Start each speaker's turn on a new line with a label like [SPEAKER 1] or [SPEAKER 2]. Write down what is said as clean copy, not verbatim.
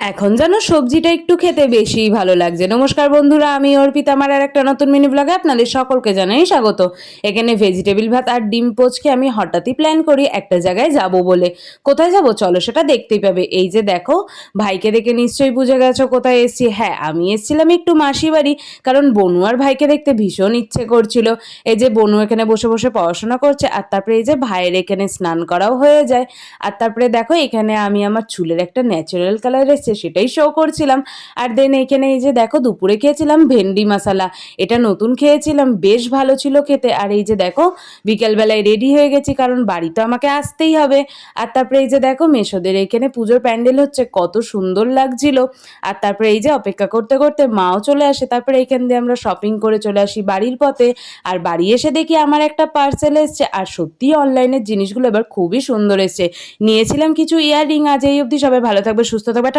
[SPEAKER 1] এখন যেন সবজিটা একটু খেতে বেশিই ভালো লাগছে। নমস্কার বন্ধুরা, আমি অর্পিতা, আমার আর একটা নতুন মিনি ব্লগে আপনাদের সকলকে জানাই স্বাগত। এখানে ভেজিটেবিল ভাত আর ডিম পোচকে আমি হঠাৎই প্ল্যান করি একটা জায়গায় যাব বলে। কোথায় যাব চলো সেটা দেখতেই পাবে। এই যে দেখো, ভাইকে দেখে নিশ্চয়ই বুঝে গেছো কোথায় এসেছি। হ্যাঁ, আমি এসেছিলাম একটু মাসি বাড়ি, কারণ বনু আর ভাইকে দেখতে ভীষণ ইচ্ছে করছিল। এই যে বনু এখানে বসে বসে পড়াশোনা করছে, আর তারপরে এই যে ভাইয়ের এখানে স্নান করাও হয়ে যায়। আর তারপরে দেখো এখানে আমি আমার চুলের একটা ন্যাচারাল কালার এসেছে সেটাই শো করছিলাম। আর দেন এখানে এই যে দেখো দুপুরে খেয়েছিলাম ভেন্ডি মশালা, এটা নতুন খেয়েছিলাম, বেশ ভালো ছিল খেতে। আর এই যে দেখো বিকেলবেলায় রেডি হয়ে গেছি, কারণ বাড়ি তো আমাকে আসতেই হবে। আর তারপরে এই যে দেখো মেসোদের এখানে পুজোর প্যান্ডেল হচ্ছে, কত সুন্দর লাগছিল। আর তারপরে এই যে অপেক্ষা করতে করতে মাও চলে আসে, তারপরে এখান দিয়ে আমরা শপিং করে চলে আসি বাড়ির পথে। আর বাড়ি এসে দেখি আমার একটা পার্সেল এসছে, আর সত্যি অনলাইনের জিনিসগুলো এবার খুবই সুন্দর এসছে। নিয়েছিলাম কিছু ইয়াররিং। আজ এই অবধি, সবাই ভালো থাকবে, সুস্থ থাকবে।